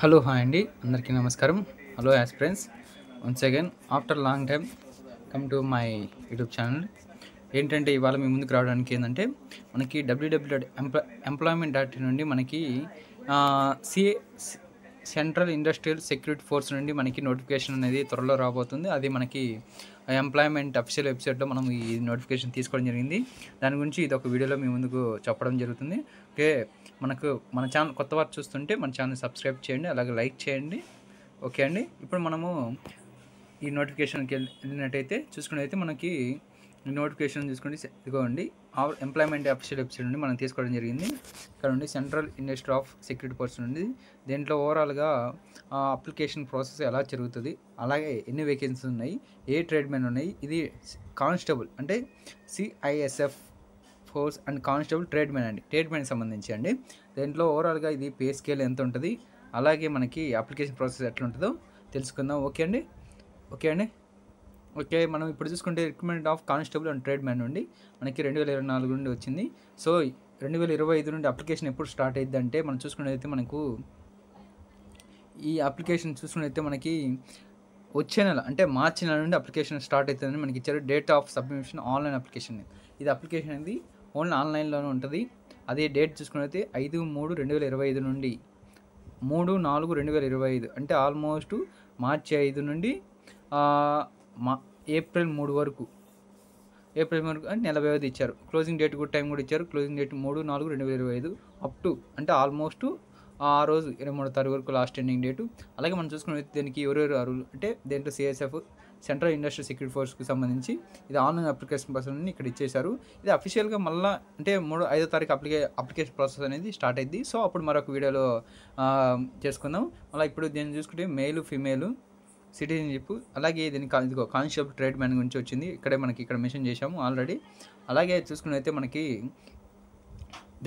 Hello hi అండి, అందరికీ నమస్కారం. Hello aspirants, once again after long time come to my YouTube channel. ఏంటంటే ఇవాళ మీ ముందుకు రావడానికి ఏంటంటే మనకి www.employment.in నుండి మనకి CA central industrial security force నుండి మనకి నోటిఫికేషన్ అనేది త్వరలో రాబోతుంది. అది మనకి ఎంప్లాయ్మెంట్ అఫీషియల్ వెబ్సైట్లో మనం ఈ నోటిఫికేషన్ తీసుకోవడం జరిగింది. దాని గురించి ఇది ఒక వీడియోలో మీ ముందుకు చెప్పడం జరుగుతుంది. ఓకే, మన ఛానల్ కొత్త వారు చూస్తుంటే మన ఛానల్ సబ్స్క్రైబ్ చేయండి, అలాగే లైక్ చేయండి. ఓకే అండి, ఇప్పుడు మనము ఈ నోటిఫికేషన్కి వెళ్ళినట్టయితే చూసుకున్నట్టయితే మనకి ఈ నోటిఫికేషన్ చూసుకుంటే ఇదిగోండి ఎంప్లాయ్మెంట్ అఫీషియల్ వెబ్సైట్ నుండి మనం తీసుకోవడం జరిగింది. ఇక్కడ నుండి central industry of security force నుండి దీంట్లో ఓవరాల్గా అప్లికేషన్ ప్రాసెస్ ఎలా జరుగుతుంది, అలాగే ఎన్ని వేకెన్సీస్ ఉన్నాయి, ఏ ట్రేడ్ మెన్ ఉన్నాయి, ఇది కానిస్టేబుల్ అంటే CISF force and constable trade men అండి, ట్రేడ్ మెన్కి సంబంధించి అండి. దీంట్లో ఓవరాల్గా ఇది పే స్కేల్ ఎంత ఉంటుంది, అలాగే మనకి అప్లికేషన్ ప్రాసెస్ ఎట్లా ఉంటుందో తెలుసుకుందాం. ఓకే అండి. ఓకే, మనం ఇప్పుడు చూసుకుంటే recruitment of constable and trade man నుండి మనకి 2024 నుండి వచ్చింది. సో 2025 నుండి అప్లికేషన్ ఎప్పుడు స్టార్ట్ అయ్యింది అంటే మనం చూసుకున్నట్టయితే మనకు ఈ అప్లికేషన్ చూసుకున్నట్టయితే మనకి వచ్చే నెల అంటే మార్చి నెల నుండి అప్లికేషన్ స్టార్ట్ అవుతుందని మనకి ఇచ్చారు. Date of submission online application, ఇది అప్లికేషన్ అనేది ఓన్లీ ఆన్లైన్లోనే ఉంటుంది. అదే డేట్ చూసుకున్నట్టయితే 5/3/2025 నుండి 3/4/2025 అంటే ఆల్మోస్ట్ మార్చి 5 నుండి ఏప్రిల్ 3 వరకు అంటే నెల వ్యవధి ఇచ్చారు. క్లోజింగ్ డేట్ కూడా టైం కూడా ఇచ్చారు. క్లోజింగ్ డేట్ 3/4/2025 అప్ టు అంటే ఆల్మోస్ట్ ఆ రోజు 23వ తారీఖు వరకు లాస్ట్ ఎండింగ్ డేటు. అలాగే మనం చూసుకునే దీనికి ఎవరెవరు అర్హులు అంటే దేంట్లో సిఎస్ఎఫ్ సెంట్రల్ ఇండస్ట్రీ సెక్యూరిటీ ఫోర్స్కి సంబంధించి ఇది ఆన్లైన్ అప్లికేషన్ ప్రాసెస్ అని ఇక్కడ ఇచ్చేశారు. ఇది అఫీషియల్గా మళ్ళీ అంటే 5వ తారీఖు అప్లికేషన్ ప్రాసెస్ అనేది స్టార్ట్ అయింది. సో అప్పుడు మరొక వీడియోలో చేసుకుందాం. అలా ఇప్పుడు దీన్ని చూసుకుంటే మేలు ఫీమేలు సిటిజన్షిప్, అలాగే దీనికి ఇదిగో కానిస్టేబుల్ ట్రేడ్ మ్యాన్ గురించి వచ్చింది. ఇక్కడ మెన్షన్ చేశాము ఆల్రెడీ. అలాగే చూసుకున్నైతే మనకి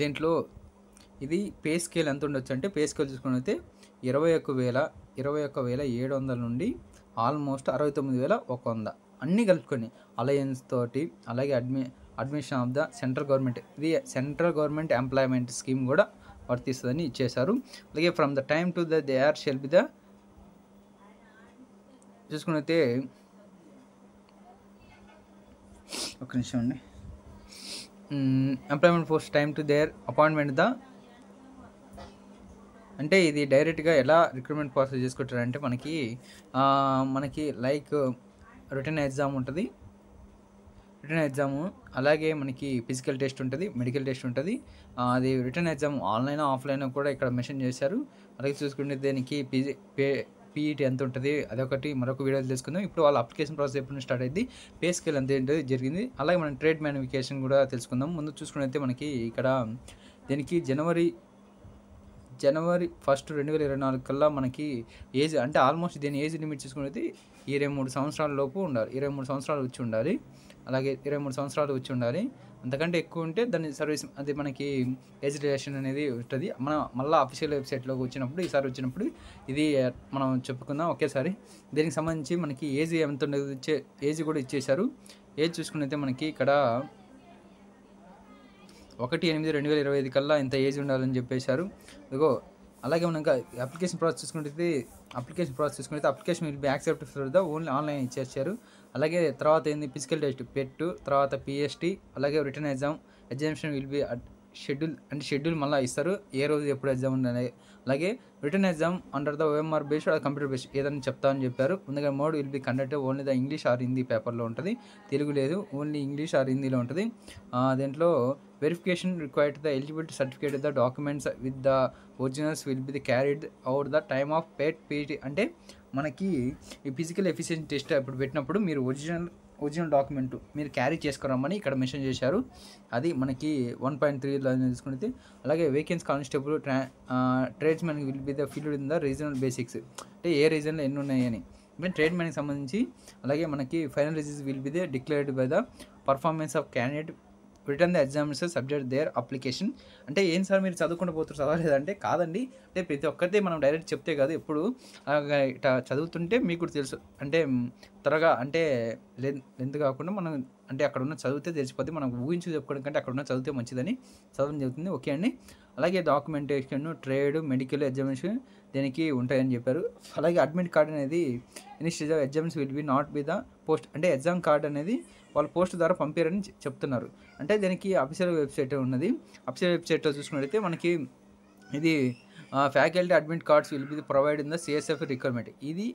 దీంట్లో ఇది పే స్కేల్ ఎంత ఉండొచ్చు అంటే పే స్కేల్ చూసుకున్నైతే 21,700 నుండి ఆల్మోస్ట్ 69,100 అన్నీ కలుపుకొని అలయన్స్ తోటి, అలాగే admission of the central government, ఇది సెంట్రల్ గవర్నమెంట్ ఎంప్లాయ్మెంట్ స్కీమ్ కూడా వర్తిస్తుందని ఇచ్చేశారు. అలాగే from the time to the there shall be the చూసుకున్నైతే ఒక నిమిషం అండి. Employment force time to there appointment the అంటే ఇది డైరెక్ట్గా ఎలా రిక్రూట్మెంట్ ప్రాసెస్ చేసుకుంటారంటే మనకి లైక్ రిటర్న్ ఎగ్జామ్ ఉంటుంది, అలాగే మనకి ఫిజికల్ టెస్ట్ ఉంటుంది, మెడికల్ టెస్ట్ ఉంటుంది. అది రిటర్న్ ఎగ్జామ్ ఆన్లైన్ ఆఫ్లైన్ కూడా ఇక్కడ మెన్షన్ చేశారు. అలాగే చూసుకుంటే దీనికి పీఈటీ ఎంత ఉంటుంది అదొకటి మరొక వీడియో తెలుసుకుందాం. ఇప్పుడు వాళ్ళ అప్లికేషన్ ప్రాసెస్ ఎప్పుడు స్టార్ట్ అయింది, పే స్కేల్ ఎంత ఏంటది జరిగింది, అలాగే మనం ట్రేడ్ మ్యానిఫికేషన్ కూడా తెలుసుకుందాం. ముందు చూసుకున్నైతే మనకి ఇక్కడ దీనికి జనవరి 1, 2024 కల్లా మనకి ఏజ్ అంటే ఆల్మోస్ట్ దీని ఏజ్ లిమిట్ చూసుకున్నది 23 సంవత్సరాల లోపు ఉండాలి. 23 సంవత్సరాలు వచ్చి ఉండాలి. అలాగే 23 సంవత్సరాలు వచ్చి ఉండాలి. అంతకంటే ఎక్కువ ఉంటే దాని సర్వీస్ అది మనకి ఏజ్ రిలేషన్ అనేది ఉంటుంది. మనం మళ్ళీ అఫీషియల్ వెబ్సైట్లోకి వచ్చినప్పుడు ఈసారి వచ్చినప్పుడు ఇది మనం చెప్పుకుందాం ఒకేసారి. దీనికి సంబంధించి మనకి ఏజ్ ఎంత ఉండదు ఏజ్ కూడా ఇచ్చేశారు. ఏజ్ చూసుకున్నైతే మనకి ఇక్కడ 1/8/2025 కల్లా ఇంత ఏజ్ ఉండాలని చెప్పేశారు. ఇదిగో అలాగే మనం ఇంకా అప్లికేషన్ ప్రాసెస్ చూసుకుంటే application will be accept for the only online ఇచ్చేసారు. అలాగే తర్వాత ఏంది ఫిజికల్ టెస్ట్ పెట్టు, తర్వాత పిఎస్టీ, అలాగే written examination will be schedule మళ్ళీ ఇస్తారు, ఏ రోజు ఎప్పుడు ఎగ్జామ్ ఉండాలి. అలాగే return exam under the OMR based computer based ఏదైనా చెప్తామని చెప్పారు. ముందుగా mode will be conducted only the English are Hindi పేపర్లో ఉంటుంది, తెలుగు లేదు, ఓన్లీ ఇంగ్లీష్ ఆర్ హిందీలో ఉంటుంది. దీంట్లో verification required the eligibility certificate the documents with the originals will be carried out the time of PT అంటే మనకి ఈ ఫిజికల్ ఎఫిషియన్సీ టెస్ట్ ఇప్పుడు పెట్టినప్పుడు మీరు ఒరిజినల్ డాక్యుమెంట్ మీరు క్యారీ చేసుకురమ్మని ఇక్కడ మెన్షన్ చేశారు. అది మనకి 1.3లో తీసుకుంటే. అలాగే vacancy constable trades man will be the field in the regional basics అంటే ఏ రీజన్లో ఎన్ని ఉన్నాయని ట్రేడ్ మ్యాన్కి సంబంధించి. అలాగే మనకి final results will be the declared by the performance of candidate return the examination subject their application. అంటే ఏం సార్ మీరు చదువుకుంటూ పోతారు చదవలేదంటే కాదండి, అంటే ప్రతి ఒక్కరిదే మనం డైరెక్ట్ చెప్తే కాదు, ఎప్పుడు ఇట్లా చదువుతుంటే మీకు తెలుసు అంటే త్వరగా అంటే లెంత్ కాకుండా మనం అంటే అక్కడ ఉన్న చదివితే తెలిసిపోతే మనం ఊహించి చెప్పుకోవడం కంటే అక్కడ ఉన్న చదివితే మంచిదని చదవడం జరుగుతుంది. ఓకే అండి. అలాగే డాక్యుమెంటేషన్, ట్రేడ్, మెడికల్ ఎగ్జామినేషన్ దీనికి ఉంటాయని చెప్పారు. అలాగే అడ్మిట్ కార్డ్ అనేది institute of exams will be not be the post, అంటే ఎగ్జామ్ కార్డ్ అనేది వాళ్ళు పోస్ట్ ద్వారా పంపారని చెప్తున్నారు. అంటే దీనికి అఫీషియల్ వెబ్సైట్ ఉన్నది. అఫీషియల్ వెబ్సైట్లో చూసుకున్నట్లయితే మనకి ఇది faculty admit cards will be provide in the CSF requirement. ఇది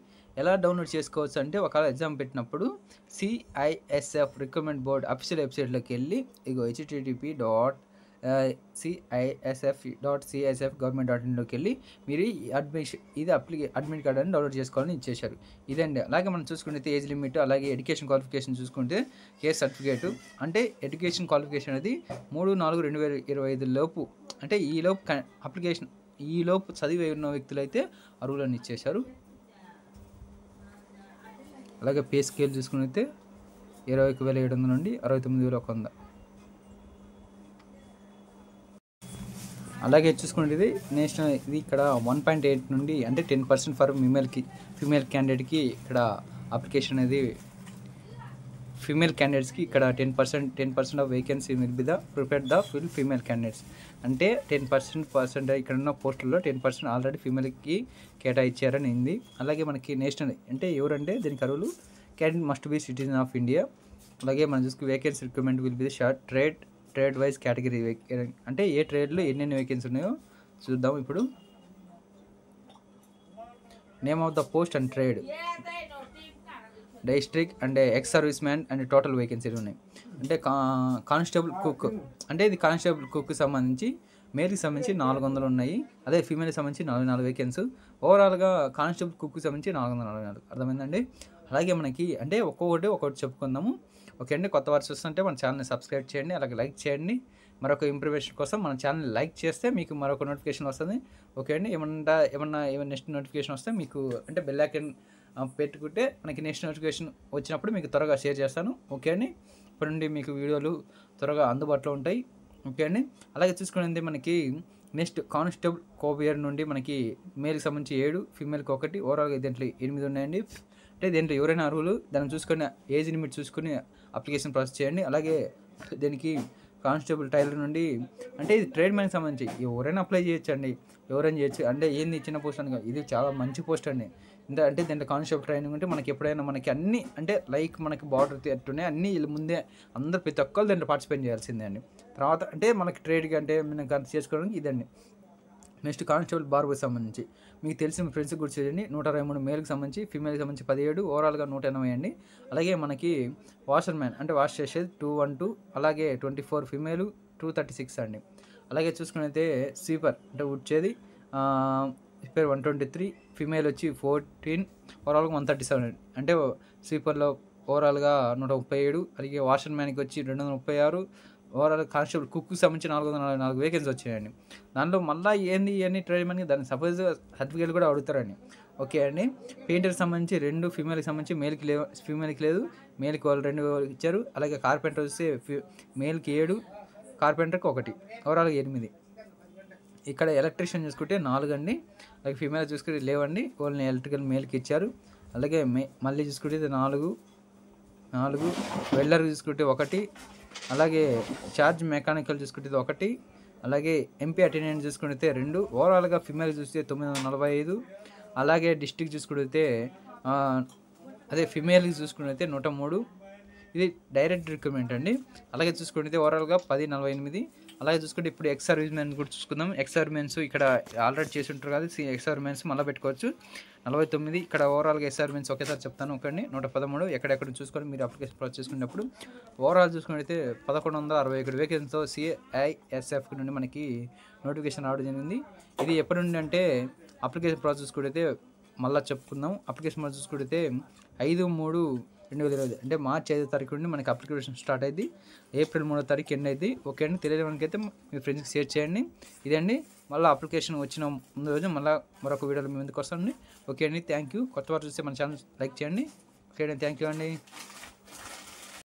ఎలా డౌన్లోడ్ చేసుకోవచ్చు అంటే ఒకవేళ ఎగ్జామ్ పెట్టినప్పుడు సిఐఎస్ఎఫ్ రిక్రూట్మెంట్ బోర్డ్ అఫీషియల్ వెబ్సైట్లోకి వెళ్ళి ఇగో http.cissf.csf.government.in వెళ్ళి మీరు ఇది అడ్మిట్ కార్డ్ అని డౌన్లోడ్ చేసుకోవాలని ఇచ్చేశారు. ఇదండి. అలాగే మనం చూసుకుంటే ఏజ్ లిమిట్, అలాగే ఎడ్యుకేషన్ క్వాలిఫికేషన్ చూసుకుంటే కేస్ సర్టిఫికేటు, అంటే ఎడ్యుకేషన్ క్వాలిఫికేషన్ అనేది 3/4/2025 లోపు, అంటే ఈ లోపు చదివి ఉన్న వ్యక్తులైతే అర్హులను ఇచ్చేశారు. అలాగే పే స్కేల్ చూసుకున్నైతే 21,700 నుండి 69,100. అలాగే చూసుకునేది నేషనల్ ఇది ఇక్కడ 1.8 నుండి అంటే 10% ఫర్ ఫీమేల్ క్యాండిడేట్కి ఇక్కడ అప్లికేషన్ అనేది ఫీమేల్ క్యాండిడేట్స్కి ఇక్కడ 10% of vacancy will be the prepared the female candidates. అంటే 10% ఇక్కడ ఉన్న పోస్టుల్లో 10% ఆల్రెడీ ఫీమేల్కి కేటాయించారని ఉంది. అలాగే మనకి నేషనల్ అంటే ఎవరంటే దీనికి అర్హులు candidate must be citizen of India. అలాగే మనం చూసుకుని vacancy recruitment will be short trade wise category, అంటే ఏ ట్రేడ్లో ఎన్నెన్ని వేకెన్సీ ఉన్నాయో చూద్దాం. ఇప్పుడు name of the post and trade, district and ex service man and total వేకెన్సీలు ఉన్నాయి. అంటే కానిస్టేబుల్ కుక్, అంటే ఇది కానిస్టేబుల్ కుక్కి సంబంధించి మేల్కి సంబంధించి 400 ఉన్నాయి. అదే ఫీమేల్కి సంబంధించి 44 వేకెన్సీ. ఓవరాల్గా కానిస్టేబుల్ కుక్కి సంబంధించి 444. అర్థమైందండి. అలాగే మనకి అంటే ఒక్కొక్కటి చెప్పుకుందాము. ఓకే అండి. కొత్త వారు చూస్తుంటే మన ఛానల్ని సబ్స్క్రైబ్ చేయండి, అలాగే లైక్ చేయండి. మరొక ఇన్ఫర్మేషన్ కోసం మన ఛానల్ని లైక్ చేస్తే మీకు మరొక నోటిఫికేషన్ వస్తుంది. ఓకే అండి. ఏమన్నా నెక్స్ట్ నోటిఫికేషన్ వస్తే మీకు అంటే బెల్ ఐకాన్ పెట్టుకుంటే మనకి నెక్స్ట్ నోటిఫికేషన్ వచ్చినప్పుడు మీకు త్వరగా షేర్ చేస్తాను. ఓకే అండి. ఇప్పటి నుండి మీకు వీడియోలు త్వరగా అందుబాటులో ఉంటాయి. ఓకే అండి. అలాగే చూసుకునేది మనకి నెక్స్ట్ కానిస్టేబుల్ కోబియర్ నుండి మనకి మేల్కి సంబంధించి 7, ఫీమేల్కి 1, ఓవరాల్గా దీంట్లో 8 ఉన్నాయండి. అంటే దీంట్లో ఎవరైనా అర్హులు దాన్ని చూసుకొని ఏజ్ లిమిట్ చూసుకొని అప్లికేషన్ ప్రాసెస్ చేయండి. అలాగే దీనికి కానిస్టేబుల్ టైలర్ నుండి అంటే ఇది ట్రేడ్ మ్యాన్కి సంబంధించి ఎవరైనా అప్లై చేయొచ్చండి, ఎవరైనా చేయొచ్చు. అంటే ఏంది చిన్న పోస్ట్ అని, ఇది చాలా మంచి పోస్ట్ అండి. అంటే దీంట్లో కానిస్టేబుల్ ట్రైనింగ్ ఉంటే మనకి ఎప్పుడైనా మనకి అన్ని అంటే లైక్ మనకి బార్డర్ ఎట్టున్నాయి అన్నీ ముందే అందరూ ప్రతి ఒక్కరు దీంట్లో పార్టిసిపేట్ చేయాల్సిందే అండి. తర్వాత అంటే మనకి ట్రేడ్కి అంటే మనం చేసుకోవడానికి ఇదండి. నెక్స్ట్ కానిస్టేబుల్ బార్బర్కి సంబంధించి మీకు తెలిసిన ఫ్రెండ్స్కి కూడా చేయండి. 123 మేల్కి సంబంధించి, ఫీమేల్కి సంబంధించి 17, ఓవరాల్గా 180 అండి. అలాగే మనకి వాషర్ మ్యాన్ అంటే వాష్ చేసేది 212, అలాగే 24 ఫీమేల్, 236 అండి. అలాగే చూసుకున్నైతే స్వీపర్ అంటే ఉడ్చేది స్వీపర్ 123, ఫీమేల్ వచ్చి 14, ఓవరాల్గా 137 అండి. అంటే స్వీపర్లో ఓవరాల్గా 137, అలాగే వాషర్ మ్యాన్కి వచ్చి 236, ఓవరాల్ కానిస్టేబుల్ కుక్కి సంబంధించి 444 వేకెన్సీ వచ్చాయండి. దాంట్లో మళ్ళీ ఇవన్నీ ట్రై మనకి దాన్ని సపోజ్ సర్టిఫికేట్ కూడా అడుగుతారండి. ఓకే అండి. పెయింటర్కి సంబంధించి 2, ఫీమేల్కి సంబంధించి ఫీమేల్కి లేదు, మేల్కి వాళ్ళు 2 ఇచ్చారు. అలాగే కార్పెంటర్ వస్తే మేల్కి 7, కార్పెంటర్కి 1, ఓవరాల్గా 8. ఇక్కడ ఎలక్ట్రీషియన్ చూసుకుంటే 4 అండి. అలాగే ఫీమేల్ చూసుకుంటే లేవండి, వాళ్ళని ఎలక్ట్రికల్ మేల్కి ఇచ్చారు. అలాగే మళ్ళీ చూసుకుంటే 4, వెల్డర్ చూసుకుంటే 1, అలాగే చార్జ్ మెకానికల్ చూసుకుంటే 1, అలాగే ఎంపీ అటెండెంట్ చూసుకుంటే 2, ఓవరాల్గా ఫీమేల్ చూస్తే 945, అలాగే డిస్ట్రిక్ట్ చూసుకుంటే అదే ఫీమేల్కి చూసుకుంటే 103. ఇది డైరెక్ట్ రిక్రూట్మెంట్ అండి. అలాగే చూసుకుంటే ఓవరాల్గా 1048. అలాగే చూసుకుంటే ఇప్పుడు ఎక్స్ సర్వీస్ మెన్స్ కూడా చూసుకుందాం. ఎక్స్ సర్వీస్ ఇక్కడ ఆల్రెడీ చేసి ఉంటారు కదా, ఎక్స్ సర్వీస్ మళ్ళీ పెట్టుకోవచ్చు. 49. ఇక్కడ ఓవరాల్గా ఎక్స్ సర్వీస్ ఒకేసారి చెప్తాను. ఒకటి 113 ఎక్కడెక్కడ చూసుకొని మీరు అప్లికేషన్ ప్రాసెస్ చేసుకున్నప్పుడు ఓవరాల్ చూసుకుంటే 1161 వేకెన్సీతో సిఐఎస్ఎఫ్ నుండి మనకి నోటిఫికేషన్ రావడం జరిగింది. ఇది ఎప్పటి నుండి అంటే అప్లికేషన్ ప్రాసెస్ చూసుకుంటే మళ్ళీ చెప్పుకుందాం. అప్లికేషన్ ప్రాసెస్ చూసుకుంటే 5/3/2020 అంటే మార్చి 5వ తారీఖు నుండి మనకి అప్లికేషన్ స్టార్ట్ అయింది. ఏప్రిల్ 3వ తారీఖు ఎండ్ అయింది. ఓకే అండి. తెలియనికైతే మీ ఫ్రెండ్స్కి షేర్ చేయండి. ఇదండి. మళ్ళీ అప్లికేషన్ వచ్చిన ముందు రోజు మళ్ళీ మరొక వీడియోలో మీ ముందుకు వస్తామండి. ఓకే అండి. Thank you. కొత్త వారు చూస్తే మన ఛానల్ లైక్ చేయండి. ఓకే అండి. థ్యాంక్ యూ అండి.